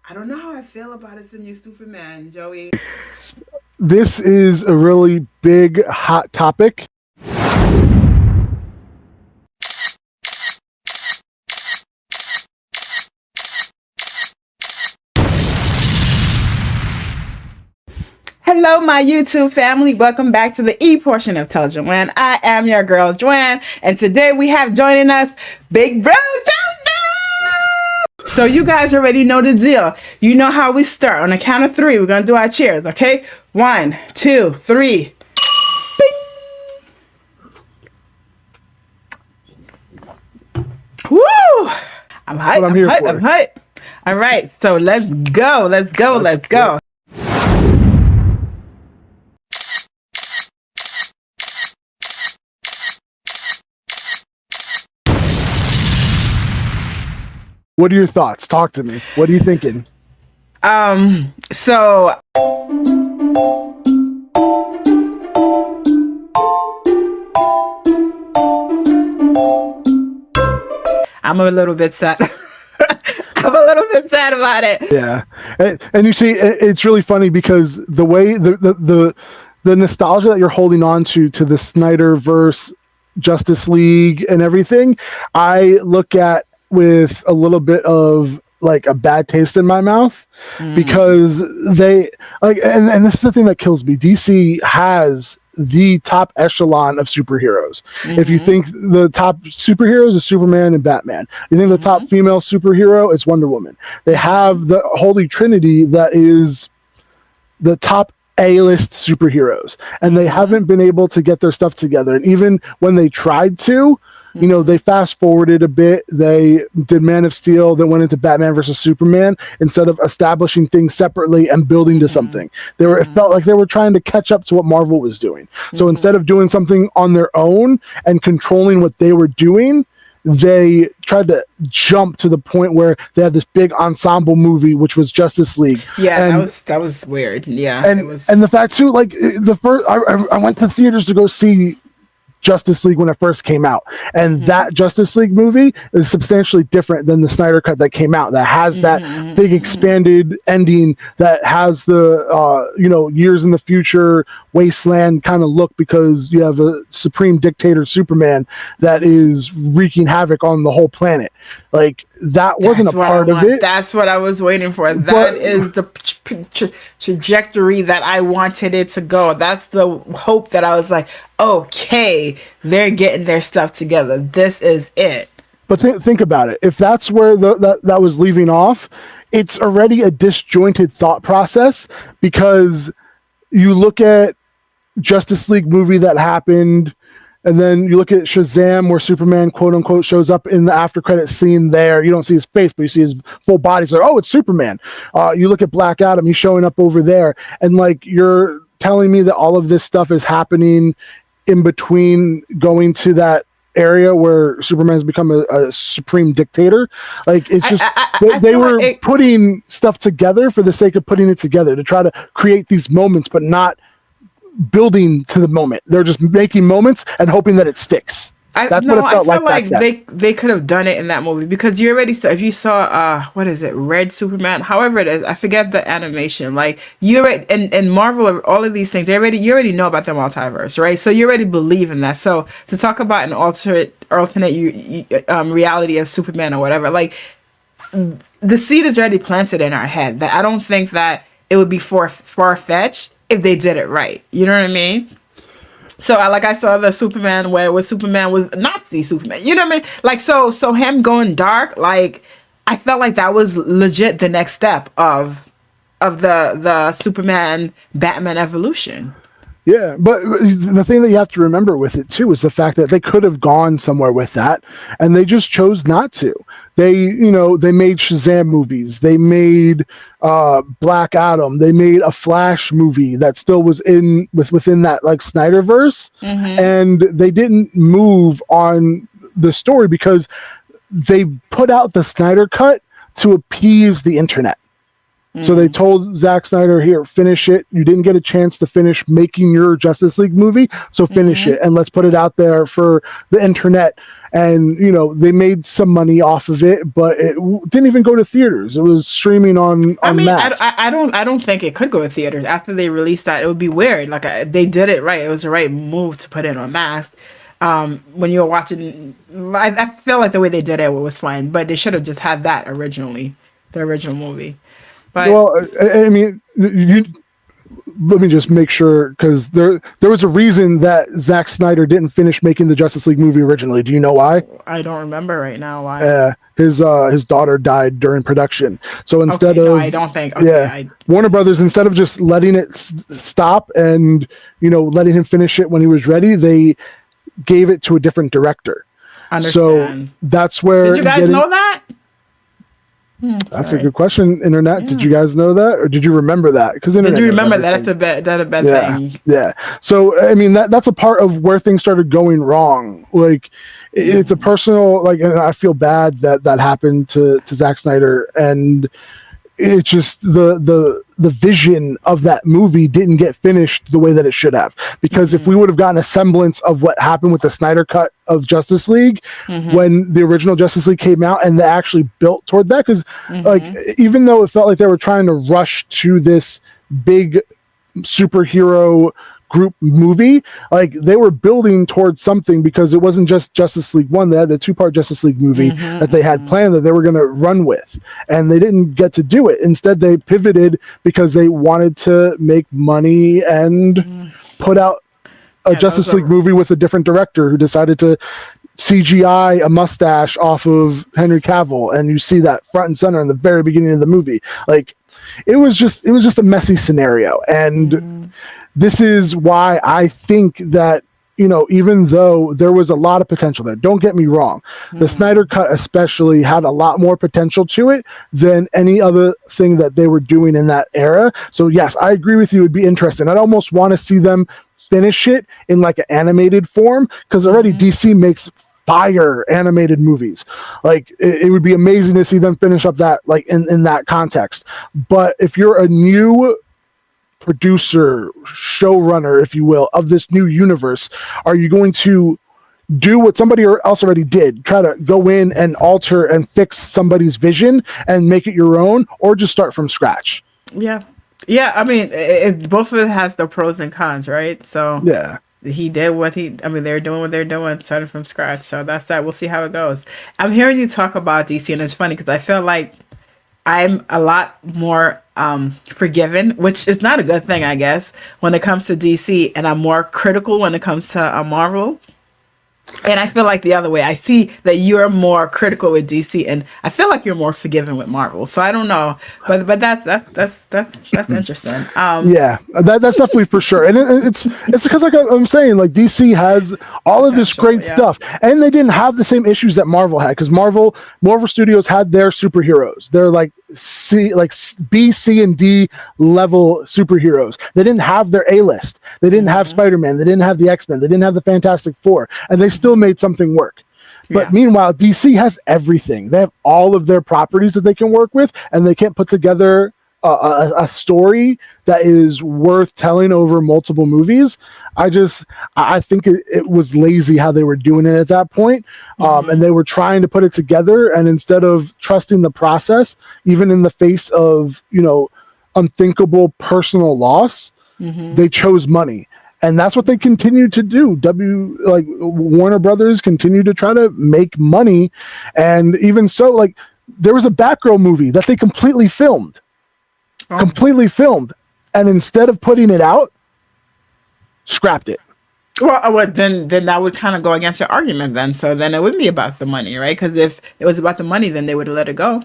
I don't know how I feel about this new Superman, Joey. This is a really big, hot topic. Hello, my YouTube family. Welcome back to the E portion of Tell Joanne. I am your girl, Joanne, and today we have joining us Big Bro Jojo. So you guys already know the deal. You know how we start. On the count of three, we're going to do our cheers, okay? 1, 2, 3. Bing! Woo! I'm hyped. I'm hyped. All right, so let's go. Let's go. What are your thoughts? Talk to me. What are you thinking? So I'm a little bit sad. I'm a little bit sad about it. Yeah, and you see, it's really funny because the way the nostalgia that you're holding on to the Snyderverse, Justice League, and everything, I look at with a little bit of like a bad taste in my mouth because they like, and this is the thing that kills me. DC has the top echelon of superheroes. If you think the top superheroes is Superman and Batman, you think the top female superhero is Wonder Woman. They have the holy trinity that is the top A-list superheroes, and they haven't been able to get their stuff together. And even when they tried to, you know, they fast forwarded a bit. They did Man of Steel, then went into Batman versus Superman instead of establishing things separately and building to something. It felt like they were trying to catch up to what Marvel was doing. So instead of doing something on their own and controlling what they were doing, they tried to jump to the point where they had this big ensemble movie, which was Justice League. Yeah, and that was weird. Yeah, and the fact too, like the first, I went to theaters to go see Justice League when it first came out, and that Justice League movie is substantially different than the Snyder cut that came out, that has that big expanded ending, that has the years in the future wasteland kind of look, because you have a supreme dictator Superman that is wreaking havoc on the whole planet. Like, that wasn't a part of it. That's what I was waiting for. That is the trajectory that I wanted it to go. That's the hope that I was like, okay, they're getting their stuff together. This is it. But think about it. If that's where that was leaving off, it's already a disjointed thought process, because you look at Justice League movie that happened, and then you look at Shazam, where Superman, quote unquote, shows up in the after credit scene there. You don't see his face, but you see his full body. So, oh, it's Superman. You look at Black Adam, he's showing up over there. And like, you're telling me that all of this stuff is happening in between going to that area where Superman's become a supreme dictator. Like, it's just, they were putting stuff together for the sake of putting it together to try to create these moments, but not building to the moment. They're just making moments and hoping that it sticks. That's what it felt like. They could have done it in that movie, because you already saw, if you saw what is it, Red Superman, however it is, I forget the animation. Like, you already, and Marvel, all of these things, you already know about the multiverse, right? So you already believe in that. So to talk about an alternate reality of Superman or whatever, like, the seed is already planted in our head. That I don't think that it would be far-fetched if they did it right. You know what I mean? So I saw the Superman where Superman was Nazi Superman. You know what I mean? Like, so him going dark, like, I felt like that was legit the next step of the Superman Batman evolution. Yeah, but the thing that you have to remember with it too is the fact that they could have gone somewhere with that, and they just chose not to. They made Shazam movies, they made Black Adam, they made a Flash movie that still was within that like Snyderverse, and they didn't move on the story because they put out the Snyder cut to appease the internet. So they told Zack Snyder, here, finish it. You didn't get a chance to finish making your Justice League movie, so finish it, and let's put it out there for the internet. and they made some money off of it, but it didn't even go to theaters. It was streaming on I mean, Max. I don't think it could go to theaters after they released that. It would be weird. Like they did it right. It was the right move to put it on Max. When you were watching, I feel like the way they did it was fine, but they should have just had that originally, the original movie. But Well, I mean, let me just make sure, because there was a reason that Zack Snyder didn't finish making the Justice League movie originally. Do you know why? I don't remember right now why. His daughter died during production, so instead Okay, no, of I don't think. Okay, yeah, Warner Brothers, instead of just letting it stop and letting him finish it when he was ready, they gave it to a different director. understand. So that's where. Did you guys know that? That's a good question, Internet. Yeah. Did you guys know that, or did you remember that? Because Did you remember that? That's a bad thing. Yeah. So I mean, that's a part of where things started going wrong. Like, it's a personal, like, and I feel bad that happened to Zack Snyder, and it's just the vision of that movie didn't get finished the way that it should have. Because if we would have gotten a semblance of what happened with the Snyder cut of Justice League when the original Justice League came out, and they actually built toward that, because like, even though it felt like they were trying to rush to this big superhero group movie, like, they were building towards something, because it wasn't just Justice League 1. They had the 2-part Justice League movie that they had planned that they were going to run with, and they didn't get to do it. Instead, they pivoted because they wanted to make money and put out a Justice League movie with a different director who decided to CGI a mustache off of Henry Cavill, and you see that front and center in the very beginning of the movie. Like, it was just a messy scenario, and this is why I think that, even though there was a lot of potential there, don't get me wrong, the Snyder Cut especially had a lot more potential to it than any other thing that they were doing in that era. So yes, I agree with you. It would be interesting. I'd almost want to see them finish it in like an animated form, because already DC makes fire animated movies. Like, it would be amazing to see them finish up that, like, in that context. But if you're a new producer, showrunner, if you will, of this new universe, are you going to do what somebody else already did, try to go in and alter and fix somebody's vision and make it your own, or just start from scratch? Yeah. I mean, both of it has the pros and cons, right? So Yeah. he did what they're doing what they're doing, starting from scratch. So that's that. We'll see how it goes. I'm hearing you talk about DC, and it's funny because I feel like I'm a lot more forgiving, which is not a good thing, I guess, when it comes to DC, and I'm more critical when it comes to Marvel. And I feel like the other way. I see that you're more critical with DC, and I feel like you're more forgiving with Marvel. So I don't know, but that's interesting. Yeah, that's definitely for sure. And it's because, like I'm saying, like, DC has all of this great stuff, and they didn't have the same issues that Marvel had, because Marvel Studios had their superheroes. They're like B, C, and D level superheroes. They didn't have their A-list. They didn't have Spider-Man. They didn't have the X-Men. They didn't have the Fantastic Four, and they still made something work. But meanwhile, DC has everything. They have all of their properties that they can work with, and they can't put together a story that is worth telling over multiple movies. I think it was lazy how they were doing it at that point. And they were trying to put it together, and instead of trusting the process, even in the face of, unthinkable personal loss, they chose money. And that's what they continue to do. Warner Brothers continue to try to make money. And even so, like, there was a Batgirl movie that they completely filmed. And instead of putting it out, scrapped it. Well, then that would kind of go against your argument then. So then it wouldn't be about the money, right? Because if it was about the money, then they would have let it go.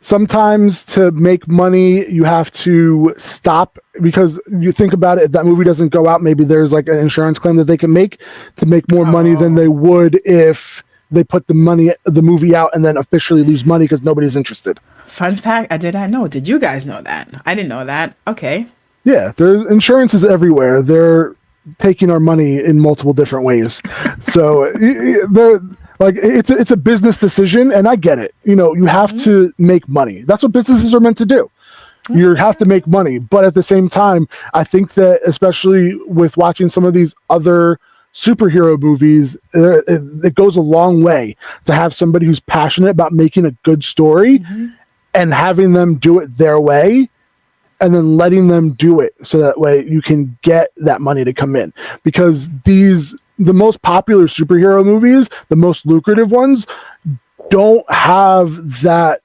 Sometimes to make money, you have to stop, because you think about it, if that movie doesn't go out, maybe there's like an insurance claim that they can make to make more money than they would if they put the movie out and then officially lose money because nobody's interested. Fun fact, I did not know. Did you guys know that? I didn't know that. Okay. Yeah, there's insurance is everywhere. They're taking our money in multiple different ways. So they're like, it's a business decision, and I get it. You have to make money. That's what businesses are meant to do. You have to make money, but at the same time, I think that, especially with watching some of these other superhero movies, it goes a long way to have somebody who's passionate about making a good story and having them do it their way, and then letting them do it so that way you can get that money to come in. Because the most popular superhero movies, the most lucrative ones, don't have that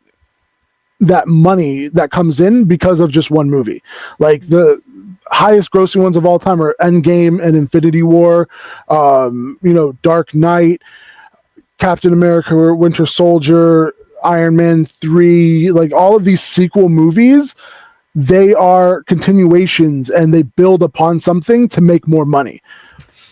money that comes in because of just one movie. Like the highest grossing ones of all time are Endgame and Infinity War, Dark Knight, Captain America, Winter Soldier, Iron Man 3, like all of these sequel movies, they are continuations and they build upon something to make more money.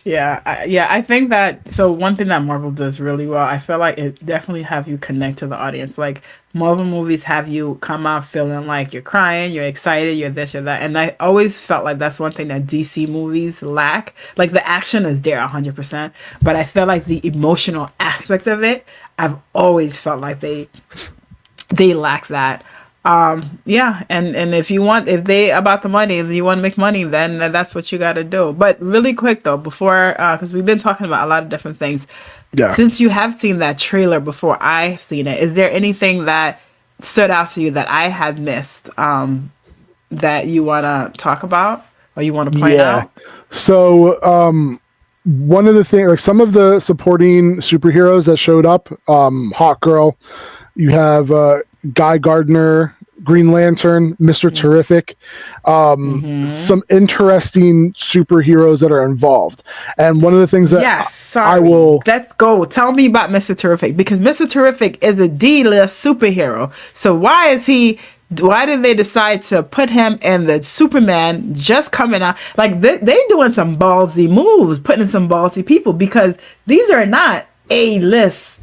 I think that, so one thing that Marvel does really well, I feel like it definitely have you connect to the audience. Like Marvel movies have you come out feeling like you're crying, you're excited, you're this, you're that. And I always felt like that's one thing that DC movies lack. Like the action is there 100%, but I feel like the emotional aspect of it, I've always felt like they lack that. And if they about the money, if you want to make money, then that's what you got to do. But really quick though, before, because we've been talking about a lot of different things. Yeah. Since you have seen that trailer before I've seen it, is there anything that stood out to you that I had missed, that you want to talk about or you want to point out? So, one of the things, like some of the supporting superheroes that showed up, Hawkgirl, you have Guy Gardner, Green Lantern, Mr. Terrific, some interesting superheroes that are involved. And one of the things that let's go. Tell me about Mr. Terrific, because Mr. Terrific is a D-list superhero. So why did they decide to put him in the Superman just coming out? Like they doing some ballsy moves, putting in some ballsy people, because these are not A-list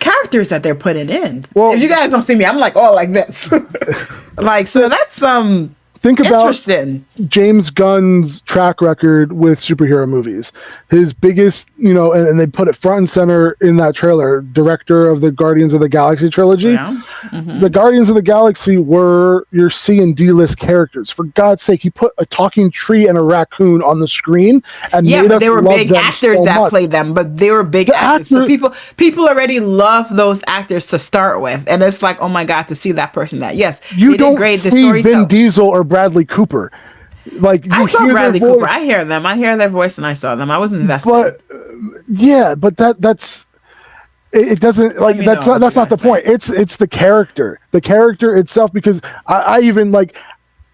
characters that they're putting in. Well, if you guys don't see me, I'm like all like this. Like, so that's think about interesting. James Gunn's track record with superhero movies. His biggest, and they put it front and center in that trailer, director of the Guardians of the Galaxy trilogy. Yeah. Mm-hmm. The Guardians of the Galaxy were your C and D list characters. For God's sake, he put a talking tree and a raccoon on the screen, and but they were big actors that played them. But they were big actors. So people already love those actors to start with, and it's like, oh my God, to see that person. That you don't see Vin Diesel or Bradley Cooper. Like I saw Bradley Cooper. I hear them. I hear their voice, and I saw them. I was invested. But that's it. Doesn't like that's not the point. It's the character itself. Because I even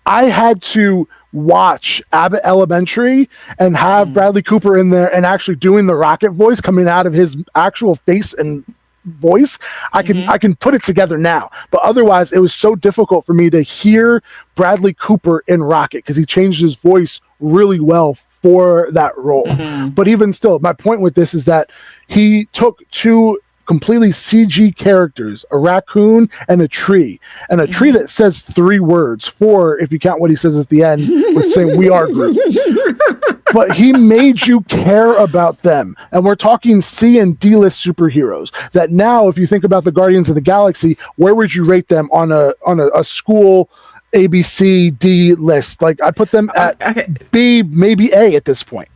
I had to watch Abbott Elementary and have Bradley Cooper in there and actually doing the Rocket voice coming out of his actual face and voice. I can put it together now, but otherwise it was so difficult for me to hear Bradley Cooper in Rocket because he changed his voice really well for that role. But even still, my point with this is that he took two completely CG characters, a raccoon and a tree that says 3 words, 4 if you count what he says at the end with saying "We are Groot." But he made you care about them, and we're talking C and D list superheroes that now, if you think about the Guardians of the Galaxy, where would you rate them on a school A, B, C, D list? Like I put them at B, maybe A at this point.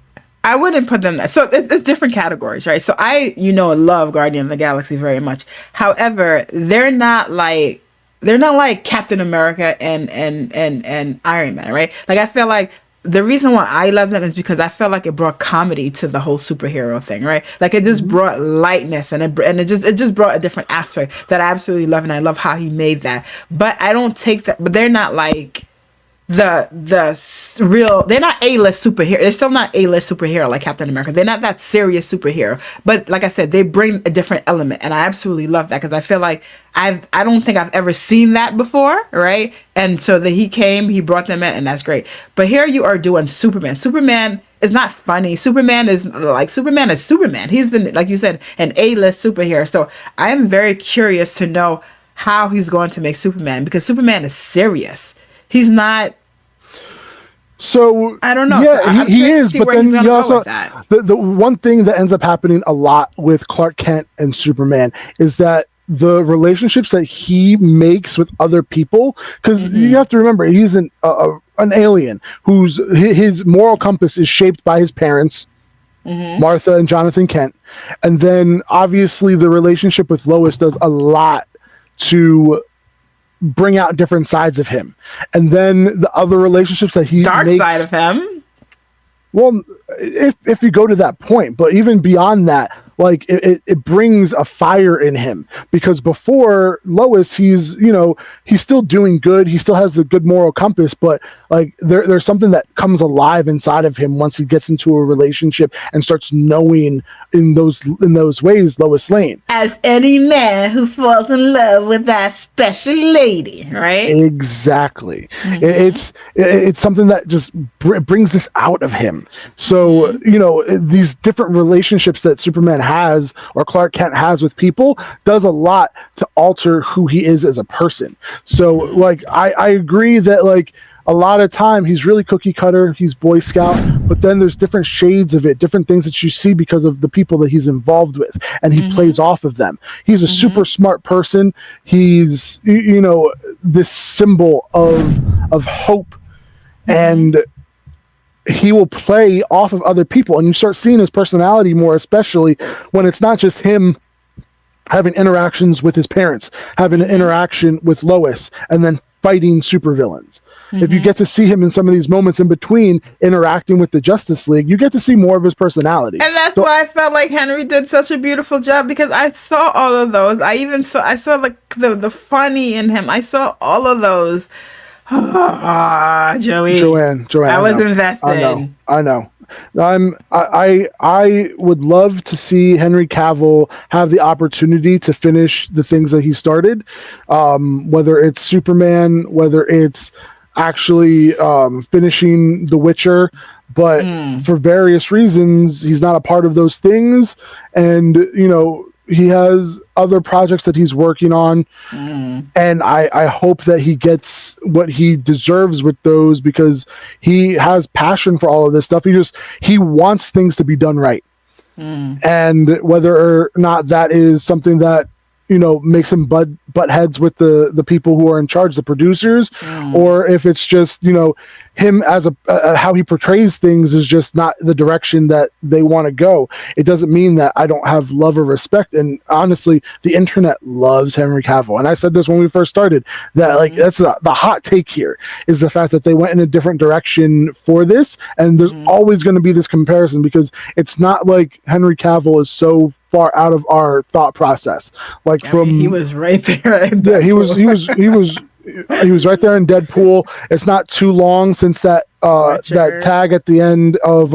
I wouldn't put them there. So it's different categories, right? So I, love Guardian of the Galaxy very much. However, they're not like Captain America and Iron Man, right? Like I feel like the reason why I love them is because I felt like it brought comedy to the whole superhero thing, right? Like it just brought lightness and it just brought a different aspect that I absolutely love, and I love how he made that. But I don't take that. But they're not like they're not A-list superhero. They're still not A-list superhero like Captain America. They're not that serious superhero. But like I said, they bring a different element, and I absolutely love that because I feel like I don't think I've ever seen that before, right? And so that he brought them in, and that's great. But here you are doing Superman. Superman is not funny. Superman is Superman. He's like you said, an A-list superhero. So I am very curious to know how he's going to make Superman, because Superman is serious. He's not. So I don't know. Yeah, so he is. But then you also the one thing that ends up happening a lot with Clark Kent and Superman is that the relationships that he makes with other people, because you have to remember he's an alien whose his moral compass is shaped by his parents. Martha and Jonathan Kent. And then obviously the relationship with Lois does a lot to bring out different sides of him. And then the other relationships that he Dark makes, side of him. well, if you go to that point, but even beyond that, like it brings a fire in him, because before Lois, he's still doing good, he still has the good moral compass, but like there's something that comes alive inside of him once he gets into a relationship and starts knowing in those ways Lois Lane. As any man who falls in love with that special lady, right? Exactly. It's something that just brings this out of him. So these different relationships that Superman has, or Clark Kent has with people, does a lot to alter who he is as a person. So like I agree that like a lot of time he's really cookie cutter, he's Boy Scout, but then there's different shades of it, different things that you see because of the people that he's involved with, and he plays off of them. He's a super smart person. He's this symbol of hope, and he will play off of other people, and you start seeing his personality more, especially when it's not just him having interactions with his parents, having an interaction with Lois, and then fighting supervillains. If you get to see him in some of these moments in between interacting with the Justice League, you get to see more of his personality. And that's why I felt like Henry did such a beautiful job, because I saw all of those. I saw like the funny in him. I saw all of those. Joey. Joanne. I was invested. I know. I would love to see Henry Cavill have the opportunity to finish the things that he started, whether it's Superman, whether it's actually finishing The Witcher, but for various reasons he's not a part of those things, and he has other projects that he's working on, and I hope that he gets what he deserves with those, because he has passion for all of this stuff. He wants things to be done right, and whether or not that is something that makes him butt heads with the people who are in charge, the producers, or if it's just him as how he portrays things is just not the direction that they want to go. It doesn't mean that I don't have love or respect, and honestly the internet loves Henry Cavill, and I said this when we first started, that like that's the hot take here, is the fact that they went in a different direction for this, and there's always going to be this comparison, because it's not like Henry Cavill is so far out of our thought process. Like he was right there. Yeah, he was right there in Deadpool. It's not too long since that tag at the end of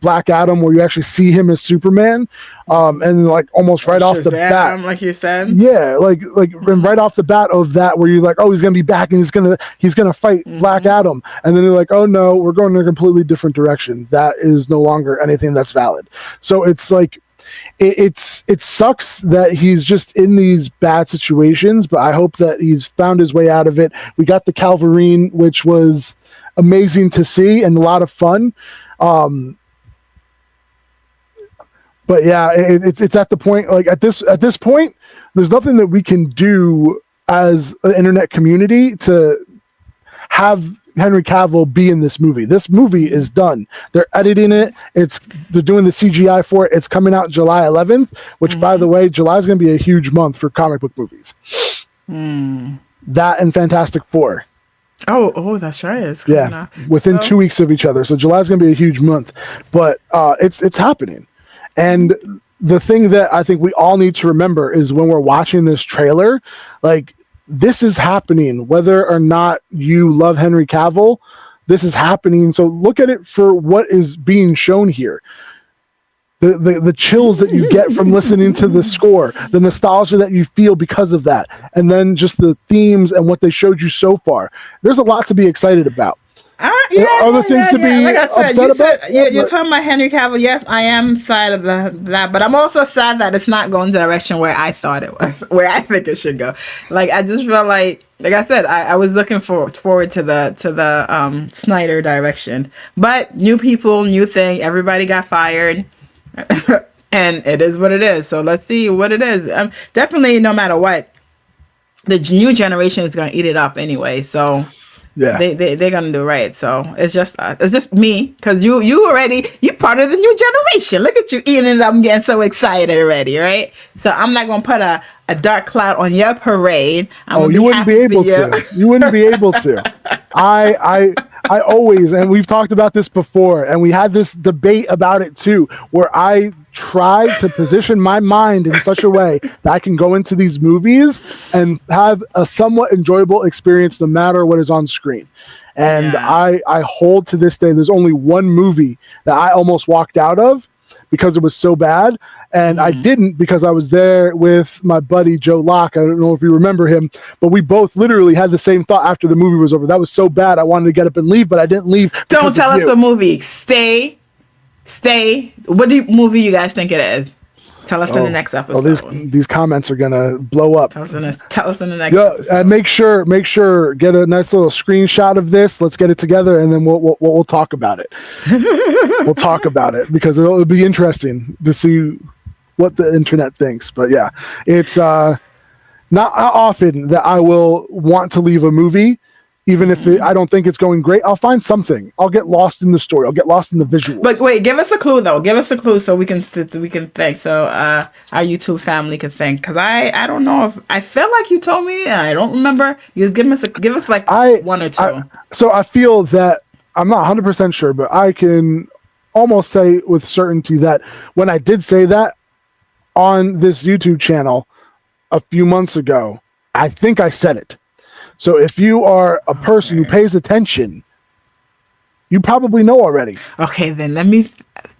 Black Adam, where you actually see him as Superman, and like almost right off the bat, like you said, and right off the bat of that, where you're like, oh, he's gonna be back and he's gonna fight Black Adam, and then you're like, oh no, we're going in a completely different direction. That is no longer anything that's valid. So it's like, it sucks that he's just in these bad situations, but I hope that he's found his way out of it. We got the Calvarine, which was amazing to see and a lot of fun. But yeah, it's at the point, like at this point, there's nothing that we can do as an internet community to have Henry Cavill be in this movie. This movie is done. They're editing it. They're doing the CGI for it. It's coming out July 11th, which by the way, July is going to be a huge month for comic book movies. That and Fantastic Four. Oh, that's right. Within 2 weeks of each other. So July is going to be a huge month, but it's happening. And the thing that I think we all need to remember is when we're watching this trailer, like, this is happening, whether or not you love Henry Cavill, this is happening. So look at it for what is being shown here. The chills that you get from listening to the score, the nostalgia that you feel because of that, and then just the themes and what they showed you so far. There's a lot to be excited about. Other things to be like I said, upset about. You're talking about Henry Cavill. Yes, I am sad of that, but I'm also sad that it's not going the direction where I thought it was, where I think it should go. Like, I just feel like I said, I was looking forward to the Snyder direction, but new people, new thing. Everybody got fired, and it is what it is. So let's see what it is. Definitely, no matter what, the new generation is going to eat it up anyway. So. Yeah. They're gonna do right. So it's just me, because you part of the new generation. Look at you eating it up and getting so excited already, right? So I'm not gonna put a dark cloud on your parade. I'm Oh, gonna you be wouldn't be happy for able you. to. You wouldn't be able to. I always, and we've talked about this before, and we had this debate about it too, where I try to position my mind in such a way that I can go into these movies and have a somewhat enjoyable experience no matter what is on screen. And Yeah. I hold to this day, there's only one movie that I almost walked out of because it was so bad. And I didn't, because I was there with my buddy Joe Locke. I don't know if you remember him, but we both literally had the same thought after the movie was over. That was so bad, I wanted to get up and leave, but I didn't leave Don't because of tell us you. the movie. Stay. What movie you guys think it is? Tell us in the next Oh, episode. these comments are gonna blow up. Tell us in the next Yeah, episode. make sure get a nice little screenshot of this. Let's get it together, and then we'll talk about it. We'll talk about it because it'll be interesting to see what the internet thinks. But yeah, it's not often that I will want to leave a movie, even if I don't think it's going great. I'll find something. I'll get lost in the story. I'll get lost in the visuals. But wait, give us a clue though. Give us a clue so we can think. So our YouTube family can think. Because I don't know if I felt like you told me, and I don't remember. You give us like one or two. So I feel that I'm not 100% sure, but I can almost say with certainty that when I did say that on this YouTube channel a few months ago, I think I said it. So if you are a person who pays attention, you probably know already. Okay, then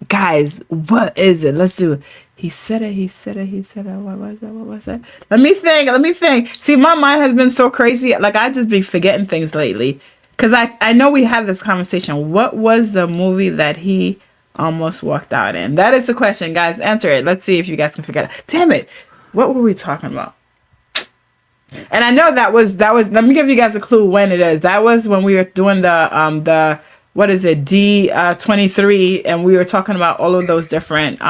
guys, what is it? Let's do it. He said it. What was it? Let me think. See, my mind has been so crazy. Like, I just be forgetting things lately. Because I know we had this conversation. What was the movie that he almost walked out in? That is the question, guys. Answer it. Let's see if you guys can figure it out. Damn it. What were we talking about? And I know that was, let me give you guys a clue when it is. That was when we were doing the what is it, D23, and we were talking about all of those different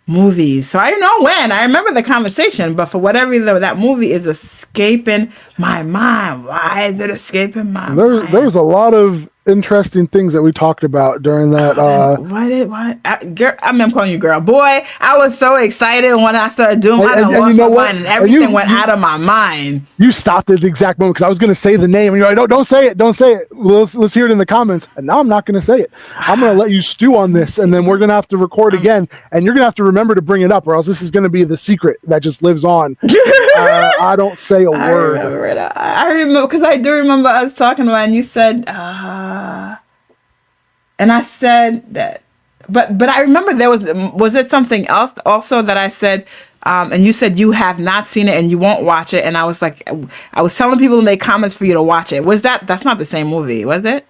movies. So I don't know when. I remember the conversation, but for whatever reason, that movie is escaping my mind. Why is it escaping my mind? There was a lot of interesting things that we talked about during that. Girl, I'm calling you girl. Boy, I was so excited when I started doing my lost my mind, and everything went out of my mind. You stopped at the exact moment because I was going to say the name, and you're like, don't say it. Let's hear it in the comments. And now I'm not going to say it. I'm going to let you stew on this, and then we're going to have to record again, and you're going to have to remember to bring it up, or else this is going to be the secret that just lives on. I don't say a word. I remember, because I do remember us talking about it, and you said, and I said that, but I remember there was it something else also that I said, and you said you have not seen it and you won't watch it, and I was like, I was telling people to make comments for you to watch it. That's not the same movie, was it?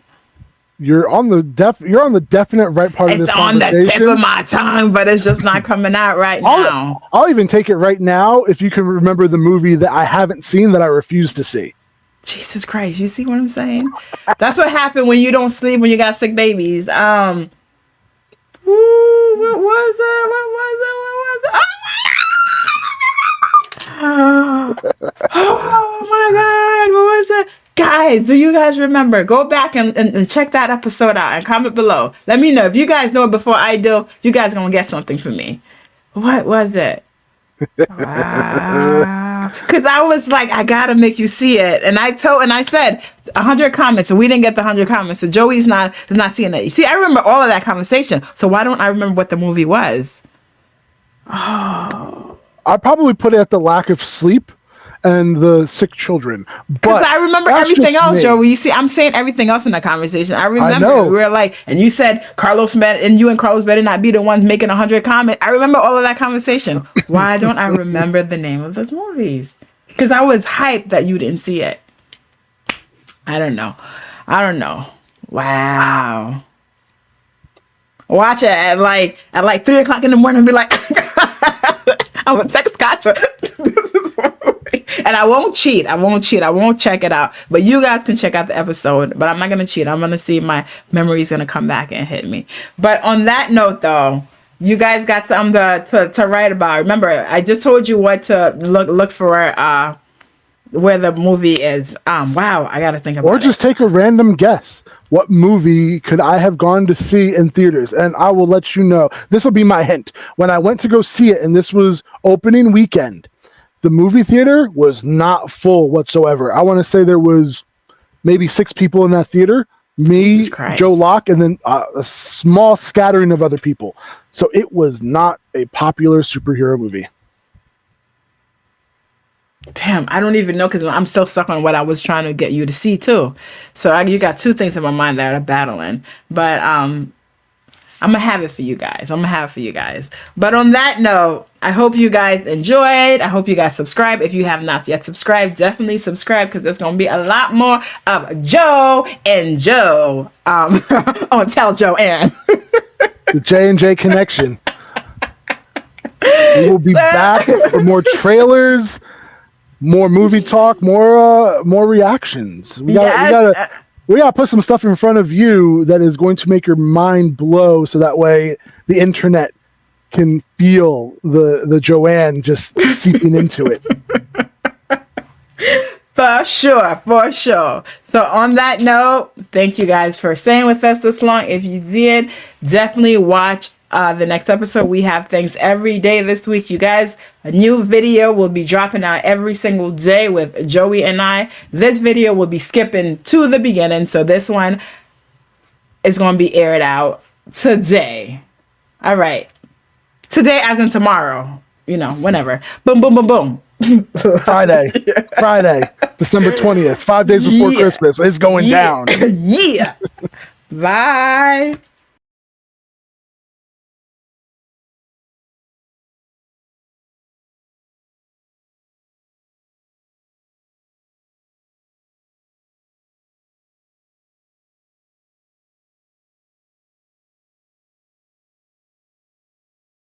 You're on the definite right part of this conversation. It's on the tip of my tongue, but it's just not coming out right now. I'll even take it right now if you can remember the movie that I haven't seen that I refuse to see. Jesus Christ, you see what I'm saying? That's what happened when you don't sleep when you got sick babies. What was it? Oh my God, what was it? Guys, do you guys remember? Go back and check that episode out and comment below. Let me know. If you guys know it before I do, you guys gonna get something from me. What was it? Wow. Because I was like, I gotta make you see it. And I said 100 comments, and we didn't get the 100 comments. So Joey's not seeing it. You see, I remember all of that conversation. So why don't I remember what the movie was? Oh. I probably put it at the lack of sleep and the sick children. Because I remember everything else, Joey. You see, I'm saying everything else in that conversation. I remember we were like, and you said you and Carlos better not be the ones making 100 comments. I remember all of that conversation. Why don't I remember the name of those movies? Because I was hyped that you didn't see it. I don't know. Wow. Watch it at like 3:00 in the morning and be like, I'm gonna text Kasha. And I won't cheat. I won't check it out. But you guys can check out the episode. But I'm not going to cheat. I'm going to see if my memory's going to come back and hit me. But on that note, though, you guys got something to write about. Remember, I just told you what to look for where the movie is. Wow, I gotta think about Or it. just take a random guess. What movie could I have gone to see in theaters? And I will let you know. This will be my hint. When I went to go see it, and this was opening weekend, the movie theater was not full whatsoever. I want to say there was maybe 6 people in that theater. Me, Jesus Christ. Joe Locke, and then a small scattering of other people. So it was not a popular superhero movie. Damn, I don't even know because I'm still stuck on what I was trying to get you to see too. So you got two things in my mind that are battling. But I'm gonna have it for you guys. I'm gonna have it for you guys. But on that note, I hope you guys enjoyed. I hope you guys subscribe. If you have not yet subscribed, definitely subscribe because there's gonna be a lot more of Joe and Joe on Tell Joanne. The J&J connection. We will be back for more trailers, more movie talk, more reactions. We gotta put some stuff in front of you that is going to make your mind blow, so that way the internet can feel the Joanne just seeping into it. For sure, for sure. So on that note, thank you guys for staying with us this long. If you did, definitely watch the next episode. We have things every day this week, you guys. A new video will be dropping out every single day with Joey and I. This video will be skipping to the beginning, so this one is going to be aired out today. All right. Today as in tomorrow. You know, whenever. Boom, boom, boom, boom. Friday, December 20th, 5 days before Christmas. It's going down. Yeah. Bye.